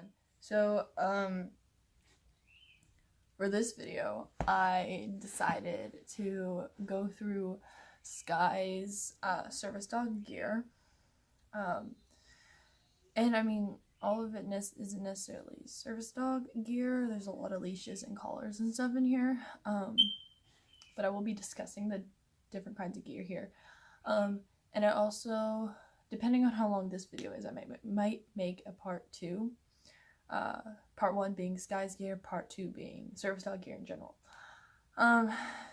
fun. So, for this video, I decided to go through Sky's service dog gear. And I mean, all of it isn't necessarily service dog gear. There's a lot of leashes and collars and stuff in here. But I will be discussing the different kinds of gear here. And I also, depending on how long this video is, I might make a part 2. Part 1 being Sky's gear, part 2 being service dog gear in general.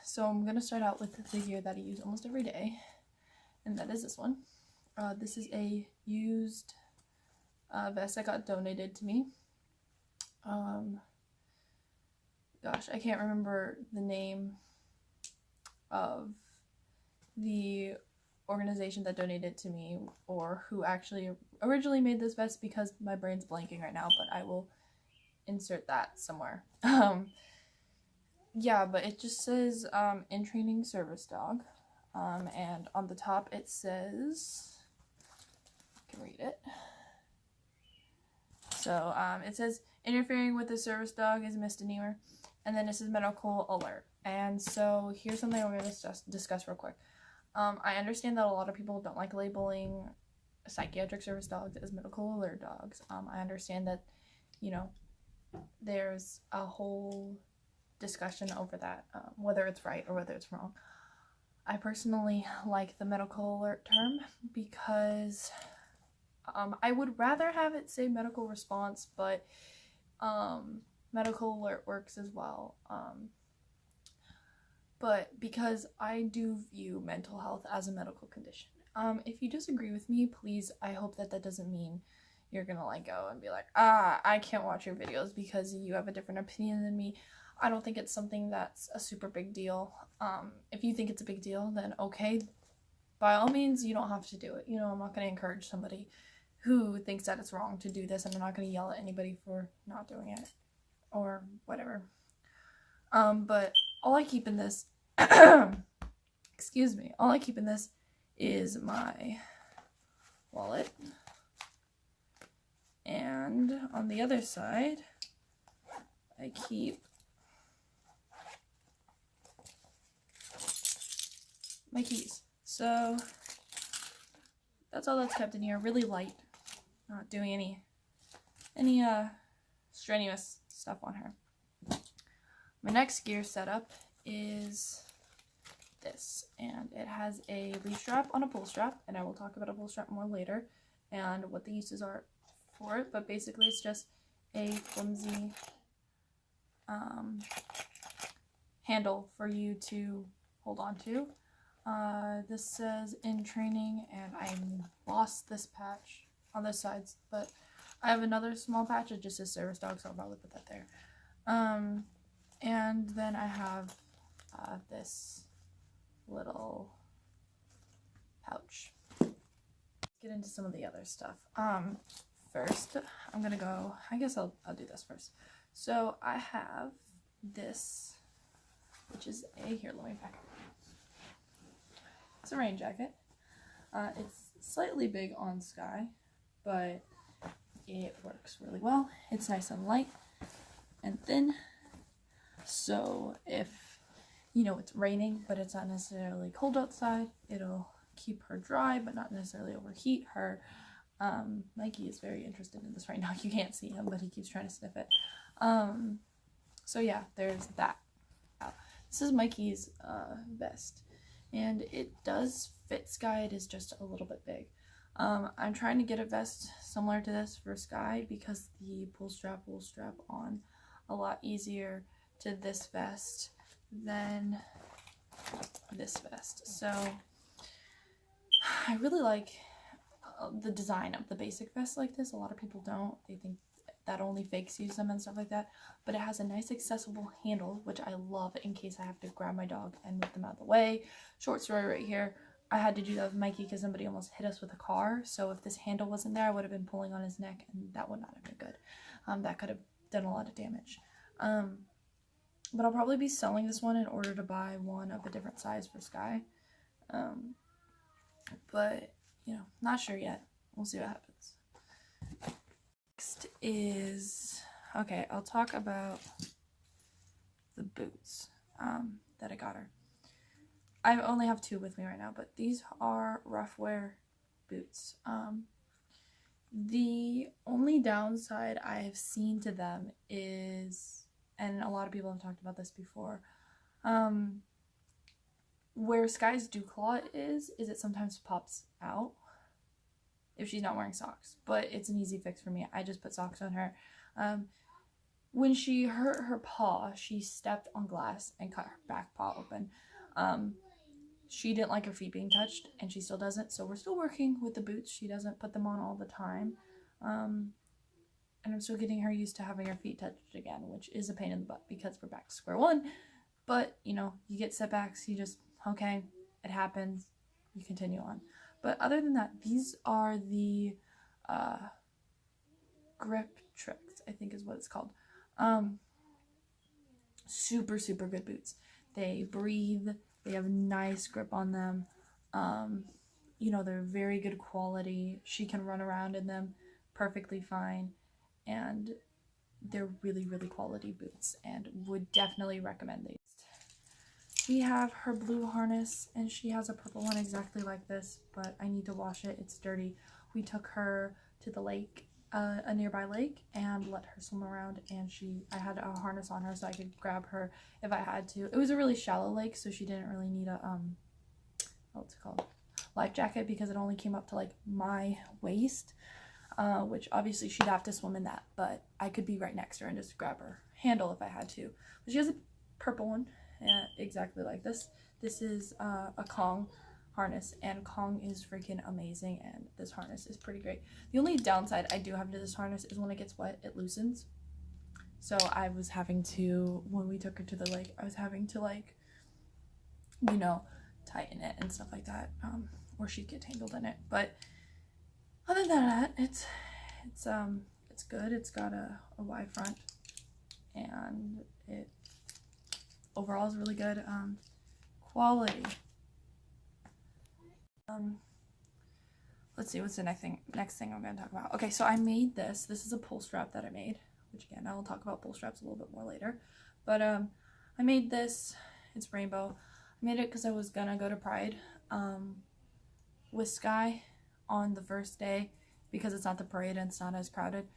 So I'm gonna start out with the gear that I use almost every day, and that is this one. This is a used vest that got donated to me. Gosh, I can't remember the name of the organization that donated to me or who actually originally made this vest because my brain's blanking right now, but I will insert that somewhere. Yeah, but it just says in training service dog, and on the top it says, I can read it. So it says interfering with the service dog is a misdemeanor, and then it says medical alert. And so here's something I'm going to discuss real quick. I understand that a lot of people don't like labeling psychiatric service dogs as medical alert dogs. I understand that, you know, there's a whole discussion over that, whether it's right or whether it's wrong. I personally like the medical alert term because I would rather have it say medical response, but medical alert works as well. But because I do view mental health as a medical condition. If you disagree with me, please, I hope that doesn't mean you're gonna like go and be like, I can't watch your videos because you have a different opinion than me. I don't think it's something that's a super big deal. If you think it's a big deal, then okay, by all means, you don't have to do it. You know, I'm not gonna encourage somebody who thinks that it's wrong to do this, and I'm not gonna yell at anybody for not doing it or whatever. But all I keep in this, excuse me, all I keep in this is my wallet. And on the other side, I keep my keys. So that's all that's kept in here. Really light, not doing any strenuous stuff on her. My next gear setup is this, and it has a leash strap on a pull strap, and I will talk about a pull strap more later and what the uses are for it, but basically it's just a flimsy handle for you to hold on to. This says in training, and I lost this patch on the sides, but I have another small patch. It just says service dog, so I'll probably put that there. And then I have this little pouch. Let's get into some of the other stuff. First, I'm gonna go, I guess I'll do this first. So I have this, which is here, let me pack it. It's a rain jacket. It's slightly big on Sky, but it works really well. It's nice and light and thin. So if, you know, it's raining, but it's not necessarily cold outside, it'll keep her dry, but not necessarily overheat her. Mikey is very interested in this right now. You can't see him, but he keeps trying to sniff it. So yeah, there's that. This is Mikey's vest, and it does fit Sky. It is just a little bit big. I'm trying to get a vest similar to this for Sky because the pull strap will strap on a lot easier to this vest than this vest. So I really like the design of the basic vest like this. A lot of people don't. They think that only fakes use them and stuff like that, but it has a nice accessible handle, which I love in case I have to grab my dog and move them out of the way. Short story right here, I had to do that with Mikey because somebody almost hit us with a car, so if this handle wasn't there, I would have been pulling on his neck, and that would not have been good. That could have done a lot of damage. But I'll probably be selling this one in order to buy one of a different size for Sky. But, you know, not sure yet. We'll see what happens. Next is, okay, I'll talk about the boots that I got her. I only have 2 with me right now, but these are Ruffwear boots. The only downside I have seen to them is, and a lot of people have talked about this before, where Sky's Dew Claw is it sometimes pops out if she's not wearing socks, but it's an easy fix for me. I just put socks on her. When she hurt her paw, she stepped on glass and cut her back paw open. She didn't like her feet being touched, and she still doesn't, so we're still working with the boots. She doesn't put them on all the time. And I'm still getting her used to having her feet touched again, which is a pain in the butt because we're back to square one. But, you know, you get setbacks, you just, okay, it happens, you continue on. But other than that, these are the Grip Tricks, I think is what it's called. Super, super good boots. They breathe. They have nice grip on them. You know, they're very good quality. She can run around in them perfectly fine. And they're really, really quality boots and would definitely recommend these. We have her blue harness, and she has a purple one exactly like this, but I need to wash it. It's dirty. We took her to the lake, a nearby lake, and let her swim around, and I had a harness on her so I could grab her if I had to. It was a really shallow lake, so she didn't really need a what's it called, life jacket, because it only came up to like my waist, which obviously she'd have to swim in that, but I could be right next to her and just grab her handle if I had to. But she has a purple one, exactly like this. This is a Kong harness, and Kong is freaking amazing, and this harness is pretty great. The only downside I do have to this harness is when it gets wet, it loosens. So I was having to, when we took her to the lake, I was having to, like, you know, tighten it and stuff like that, or she'd get tangled in it. But other than that, it's good. It's got a wide front, and it overall is really good quality. Let's see, what's the next thing I'm going to talk about. Okay, so I made this. This is a pull strap that I made, which again, I'll talk about pull straps a little bit more later. But I made this. It's rainbow. I made it because I was going to go to Pride with Sky on the first day because it's not the parade and it's not as crowded.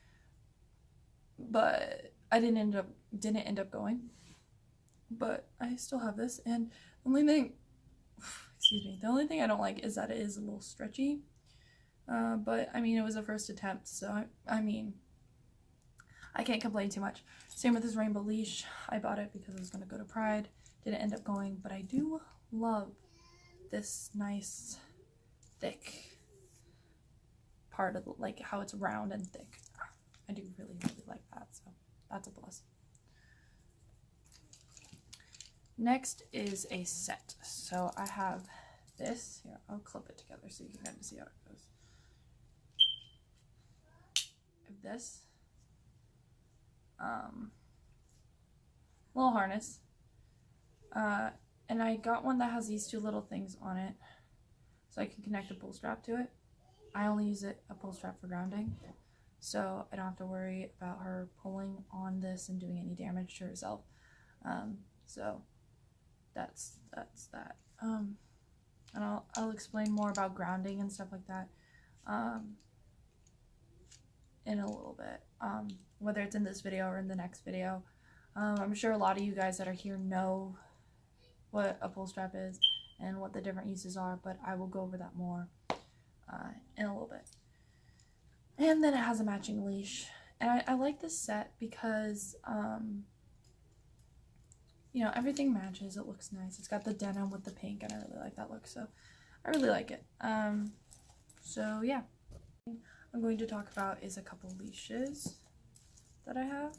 But I didn't end up going. But I still have this, and the only thing, excuse me, the only thing I don't like is that it is a little stretchy. But I mean, it was a first attempt, so I mean, I can't complain too much. Same with this rainbow leash. I bought it because I was going to go to Pride. Didn't end up going, but I do love this nice thick part of like how it's round and thick. I do really, really like that, so that's a plus. Next is a set. So I have this. Here, I'll clip it together so you can kind of see how it goes. I have this little harness. And I got one that has these 2 little things on it so I can connect a pull strap to it. I only use a pull strap for grounding, so I don't have to worry about her pulling on this and doing any damage to herself. So that's that. And I'll explain more about grounding and stuff like that in a little bit, whether it's in this video or in the next video. I'm sure a lot of you guys that are here know what a pull strap is and what the different uses are, but I will go over that more in a little bit. And then it has a matching leash, and I like this set because you know, everything matches. It looks nice. It's got the denim with the pink, and I really like that look, so I really like it. So yeah, I'm going to talk about is a couple leashes that I have.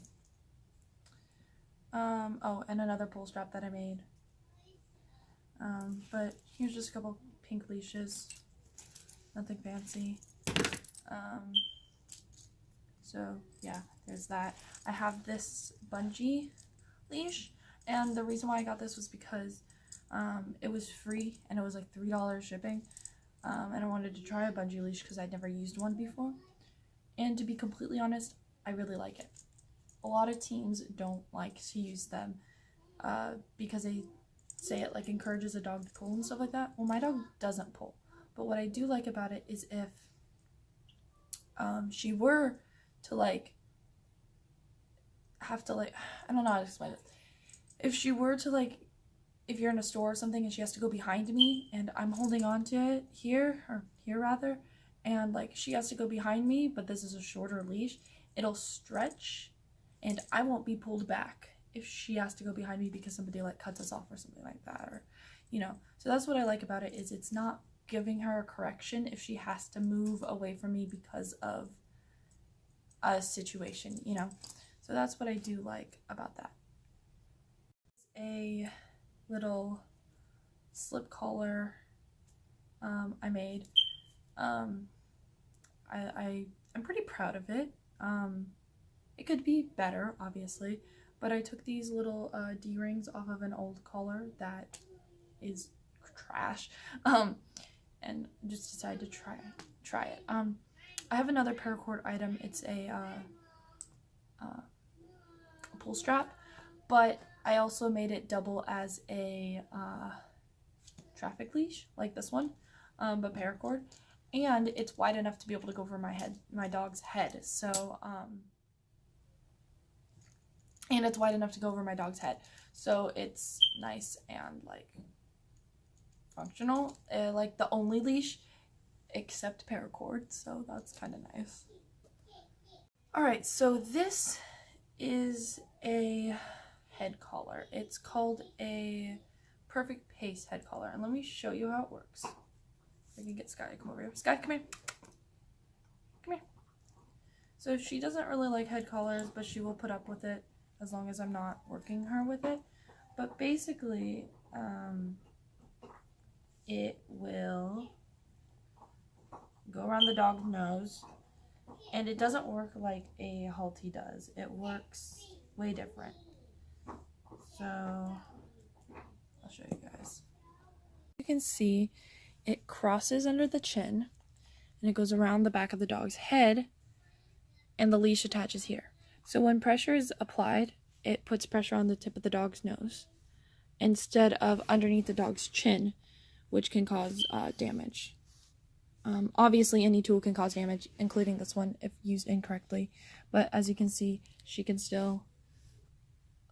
Oh, and another pull strap that I made. But here's just a couple pink leashes. Nothing fancy. So yeah, there's that. I have this bungee leash, and the reason why I got this was because it was free and it was like $3 shipping, and I wanted to try a bungee leash because I'd never used one before. And to be completely honest, I really like it. A lot of teams don't like to use them because they say it like encourages a dog to pull and stuff like that. Well, my dog doesn't pull. But what I do like about it is if she were to like have to like, I don't know how to explain it. If she were to like, if you're in a store or something and she has to go behind me and I'm holding on to it here, or here rather, and like she has to go behind me, but this is a shorter leash, it'll stretch and I won't be pulled back if she has to go behind me because somebody like cuts us off or something like that, or you know. So that's what I like about it, is it's not giving her a correction if she has to move away from me because of a situation, you know. So that's what I do like about that. A little slip collar I made. I'm pretty proud of it. It could be better, obviously, but I took these little D-rings off of an old collar that is trash, and just decided to try it. I have another paracord item. It's a pull strap, but I also made it double as a traffic leash, like this one, but paracord, and it's wide enough to be able to go over my dog's head. So, and it's wide enough to go over my dog's head. So it's nice and like functional, like the only leash except paracord. So that's kind of nice. All right, so this is a head collar. It's called a Perfect Pace head collar, and let me show you how it works. I can get Sky to come over here. Sky, come here. Come here. So she doesn't really like head collars, but she will put up with it as long as I'm not working her with it. But basically, it will go around the dog's nose, and it doesn't work like a Halti does. It works way different. So I'll show you guys. You can see it crosses under the chin and it goes around the back of the dog's head, and the leash attaches here. So when pressure is applied, it puts pressure on the tip of the dog's nose instead of underneath the dog's chin, which can cause damage. Obviously any tool can cause damage, including this one if used incorrectly, but as you can see, she can still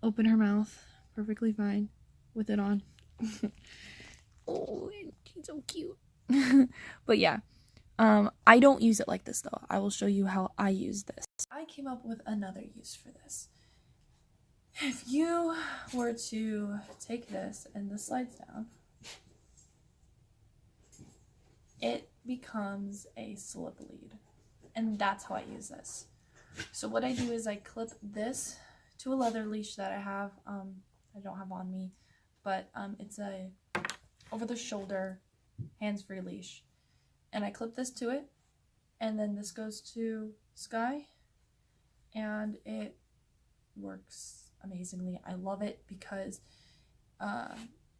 open her mouth perfectly fine with it on. Oh, she's so cute. But yeah, I don't use it like this though. I will show you how I use this. I came up with another use for this. If you were to take this and this slides down, it becomes a slip lead, and that's how I use this. So what I do is I clip this to a leather leash that I have. I don't have on me, but it's a over the shoulder hands-free leash, and I clip this to it, and then this goes to Sky, and it works amazingly. I love it because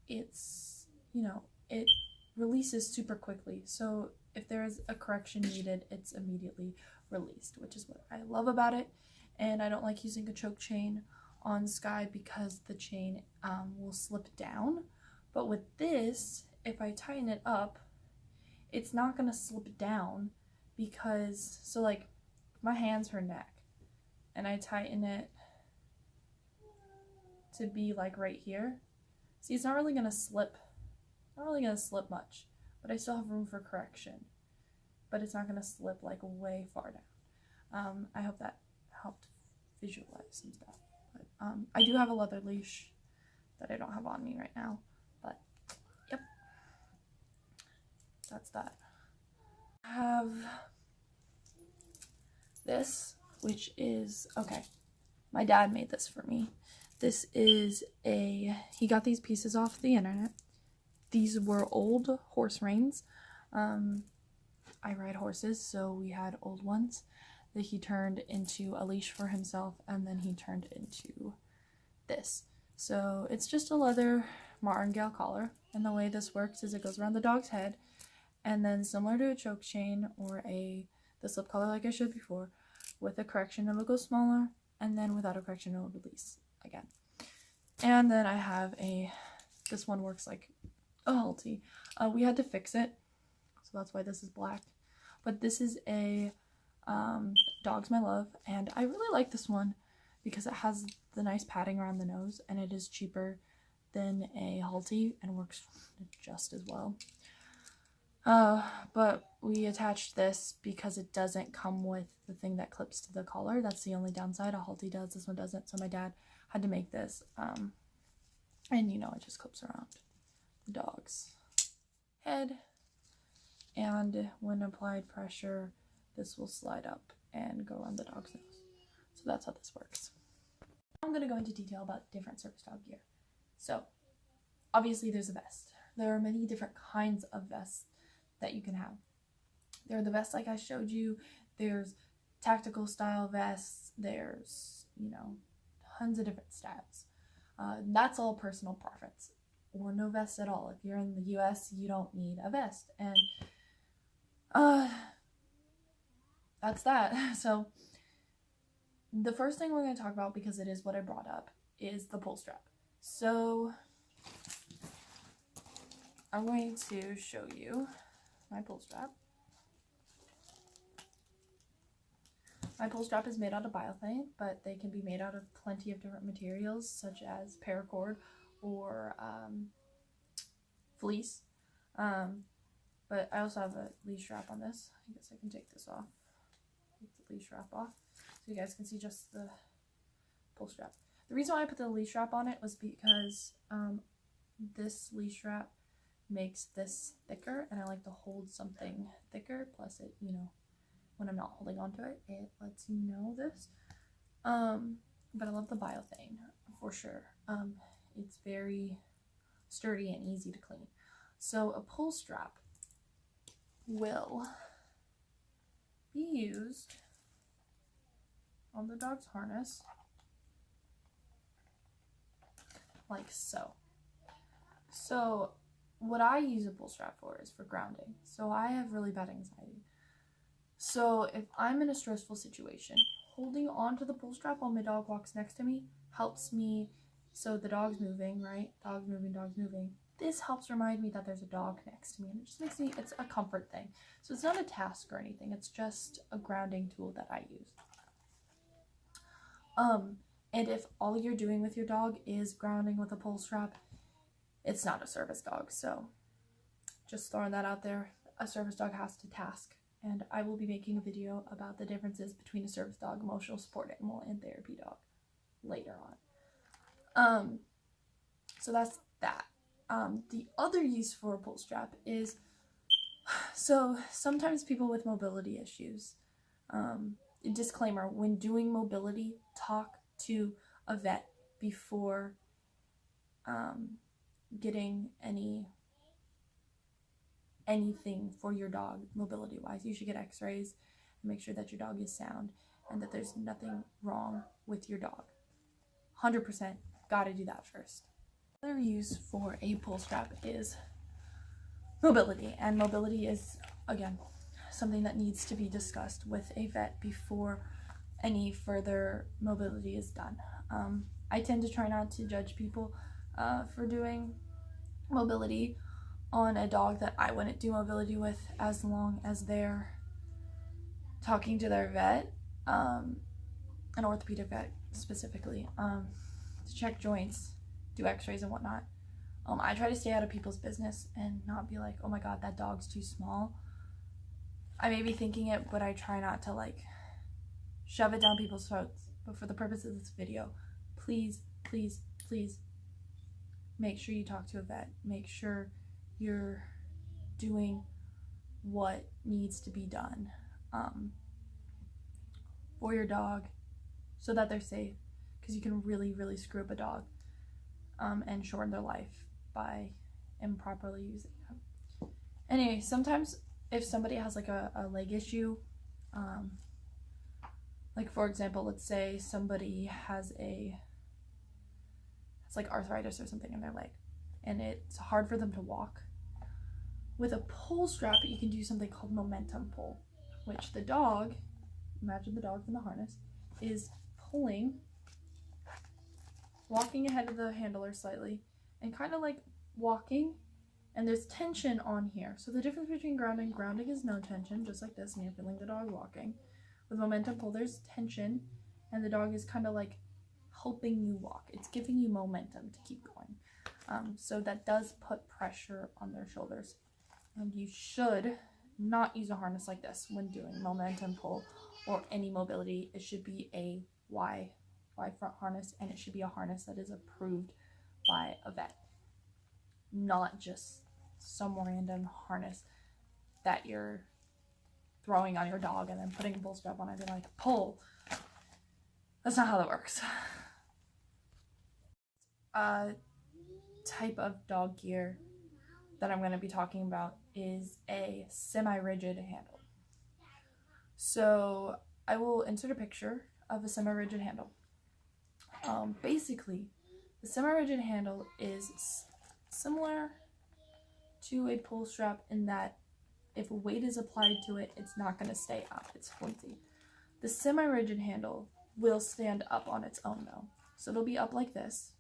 it's, you know, it releases super quickly. So if there is a correction needed, it's immediately released, which is what I love about it. And I don't like using a choke chain on Sky because the chain will slip down. But with this, if I tighten it up, it's not gonna slip down because, so like my hand's her neck and I tighten it to be like right here. See, it's not really gonna slip. Not really gonna slip much, but I still have room for correction. But it's not gonna slip like way far down. I hope that helped visualize some stuff. But I do have a leather leash that I don't have on me right now. But yep, that's that. I have this, which is, okay, my dad made this for me. This is he got these pieces off the internet. These were old horse reins. I ride horses, so we had old ones that he turned into a leash for himself, and then he turned into this. So it's just a leather martingale collar, and the way this works is it goes around the dog's head, and then similar to a choke chain or the slip collar like I showed before, With a correction, it'll go smaller, and then without a correction, it'll release again. And then I have this one works like a Halti. We had to fix it, so that's why this is black. But this is a Dogs My Love, and I really like this one because it has the nice padding around the nose, and it is cheaper than a Halti and works just as well. But we attached this because it doesn't come with the thing that clips to the collar. That's the only downside. A Halti does, this one doesn't, so my dad had to make this. And you know, it just clips around the dog's head, and when applied pressure, this will slide up and go around the dog's nose. So that's how this works. I'm going to go into detail about different service dog gear. So obviously there's a vest. There are many different kinds of vests that you can have. There are the vests like I showed you. There's tactical style vests. There's, you know, tons of different styles. That's all personal preference, or no vest at all. If you're in the US, you don't need a vest, and that's that. So the first thing we're going to talk about, because it is what I brought up, is the pull strap. So I'm going to show you my pull strap. My pull strap is made out of Biothane, but they can be made out of plenty of different materials, such as paracord or fleece. But I also have a leash strap on this. I guess I can take this off. Take the leash strap off so you guys can see just the pull strap. The reason why I put the leash strap on it was because this leash strap makes this thicker, and I like to hold something thicker. Plus it, you know, when I'm not holding onto it, it lets you know this. But I love the Biothane for sure. It's very sturdy and easy to clean. So a pull strap will be used on the dog's harness like so. So what I use a pull strap for is for grounding. So I have really bad anxiety. So if I'm in a stressful situation, holding onto the pull strap while my dog walks next to me helps me. So the dog's moving, right? Dog's moving, dog's moving. This helps remind me that there's a dog next to me, and it just makes me, it's a comfort thing. So it's not a task or anything. It's just a grounding tool that I use. And if all you're doing with your dog is grounding with a pull strap, it's not a service dog. So just throwing that out there. A service dog has to task. And I will be making a video about the differences between a service dog, emotional support animal, and therapy dog later on. So that's that. The other use for a pull strap is, so sometimes people with mobility issues, disclaimer, when doing mobility, talk to a vet before getting anything for your dog mobility wise. You should get x-rays and make sure that your dog is sound and that there's nothing wrong with your dog. 100% gotta do that first. Another use for a pull strap is mobility, and mobility is, again, something that needs to be discussed with a vet before any further mobility is done. I tend to try not to judge people for doing mobility on a dog that I wouldn't do mobility with, as long as they're talking to their vet, an orthopedic vet specifically, to check joints, do x-rays and whatnot. I try to stay out of people's business and not be like, oh my god, that dog's too small. I may be thinking it, but I try not to like shove it down people's throats. But for the purpose of this video, please, please, please make sure you talk to a vet. Make sure you're doing what needs to be done for your dog so that they're safe, because you can really, really screw up a dog and shorten their life by improperly using them. Anyway, sometimes if somebody has like a leg issue, like for example, let's say somebody has like arthritis or something in their leg and it's hard for them to walk. With a pull strap, you can do something called momentum pull, which the dog imagine the dog in the harness, is pulling, walking ahead of the handler slightly, and kind of like walking, and there's tension on here. So the difference between grounding is no tension, just like this, and you're feeling the dog walking. With momentum pull, there's tension, and the dog is kind of like helping you walk. It's giving you momentum to keep going. So that does put pressure on their shoulders. And you should not use a harness like this when doing momentum pull or any mobility. It should be a Y front harness, and it should be a harness that is approved by a vet, not just some random harness that you're throwing on your dog and then putting a pull strap on it and be like, pull. That's not how that works. Type of dog gear that I'm going to be talking about is a semi-rigid handle. So I will insert a picture of a semi-rigid handle. Basically, the semi-rigid handle is similar to a pull strap in that if weight is applied to it, it's not going to stay up. It's flimsy. The semi-rigid handle will stand up on its own though. So it'll be up like this.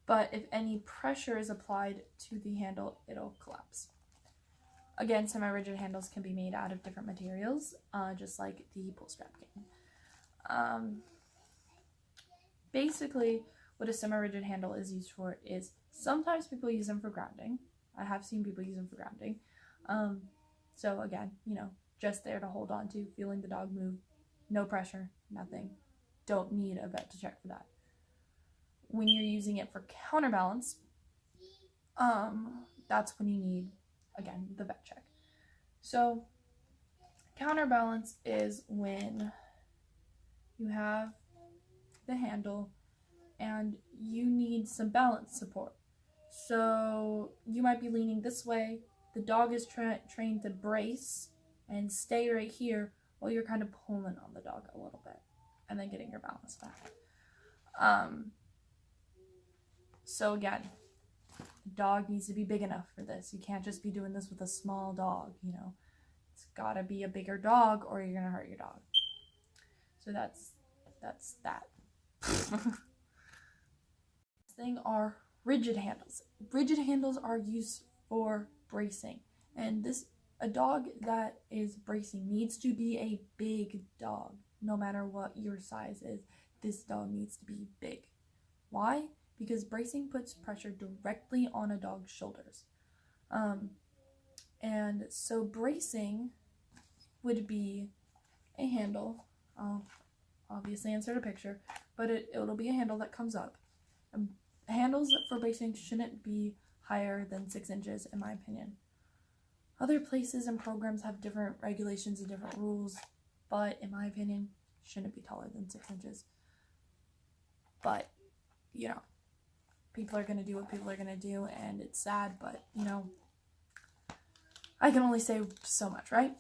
But if any pressure is applied to the handle, it'll collapse. Again, semi-rigid handles can be made out of different materials, just like the pull strap can. Basically, what a semi-rigid handle is used for is sometimes people use them for grounding. I have seen people use them for grounding. So again, you know, just there to hold on to, feeling the dog move, no pressure, nothing. Don't need a vet to check for that. When you're using it for counterbalance, that's when you need, again, the vet check. So counterbalance is when you have the handle and you need some balance support. So you might be leaning this way, the dog is trained to brace and stay right here while you're kind of pulling on the dog a little bit and then getting your balance back. So again, the dog needs to be big enough for this. You can't just be doing this with a small dog, you know. It's gotta be a bigger dog or you're gonna hurt your dog. So that's that. Next thing are rigid handles. Rigid handles are used for bracing, and a dog that is bracing needs to be a big dog. No matter what your size is, this dog needs to be big. Why? Because bracing puts pressure directly on a dog's shoulders. And so bracing would be a handle. I'll obviously insert a picture, but it'll be a handle that comes up. Handles for bracing shouldn't be higher than 6 inches, in my opinion. Other places and programs have different regulations and different rules, but in my opinion, shouldn't be taller than 6 inches. But, you know, people are going to do what people are going to do, and it's sad, but, you know, I can only say so much, right?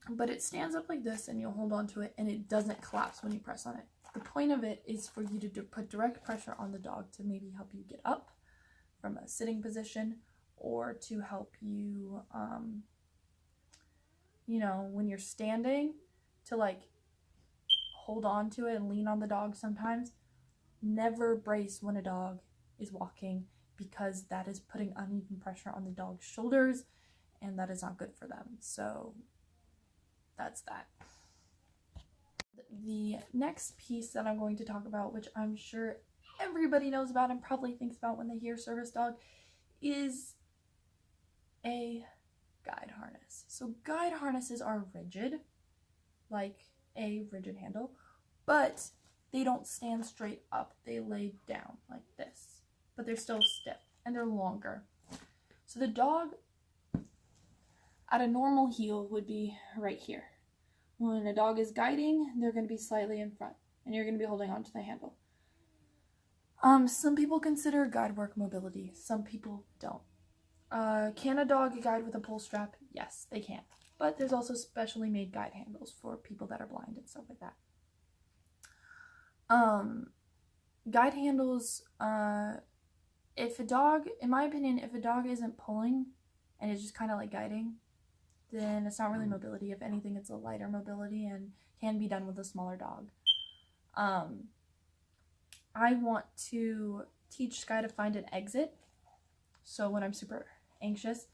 But it stands up like this, and you'll hold on to it, and it doesn't collapse when you press on it. The point of it is for you to put direct pressure on the dog to maybe help you get up from a sitting position, or to help you, you know, when you're standing, to like hold on to it and lean on the dog sometimes. Never brace when a dog is walking, because that is putting uneven pressure on the dog's shoulders, and that is not good for them. So that's that. The next piece that I'm going to talk about, which I'm sure everybody knows about and probably thinks about when they hear service dog, is a guide harness. So guide harnesses are rigid, like a rigid handle, but they don't stand straight up. They lay down like this, but they're still stiff and they're longer. So the dog at a normal heel would be right here. When a dog is guiding, they're going to be slightly in front, and you're going to be holding on to the handle. Some people consider guide work mobility. Some people don't. Can a dog guide with a pull strap? Yes, they can. But there's also specially made guide handles for people that are blind and stuff like that. Guide handles, if a dog, in my opinion, if a dog isn't pulling and is just kind of like guiding, then it's not really mobility. If anything, it's a lighter mobility and can be done with a smaller dog. I want to teach Sky to find an exit. So when I'm super anxious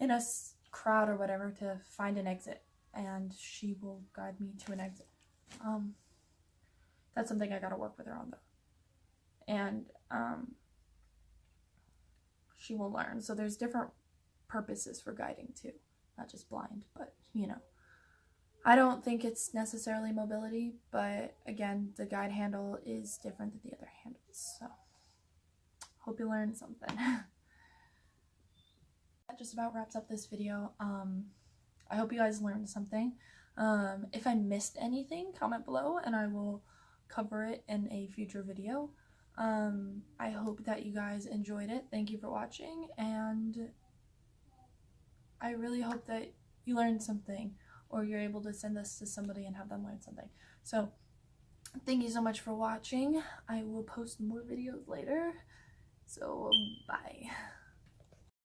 in a crowd or whatever, to find an exit, and she will guide me to an exit. That's something I gotta work with her on though. And she will learn. So there's different purposes for guiding too, not just blind, but you know. I don't think it's necessarily mobility, but again, the guide handle is different than the other handles. So hope you learned something. That just about wraps up this video. I hope you guys learned something. If I missed anything, comment below and I will cover it in a future video. I hope that you guys enjoyed it. Thank you for watching, and I really hope that you learned something, or you're able to send this to somebody and have them learn something. So thank you so much for watching. I will post more videos later. So bye.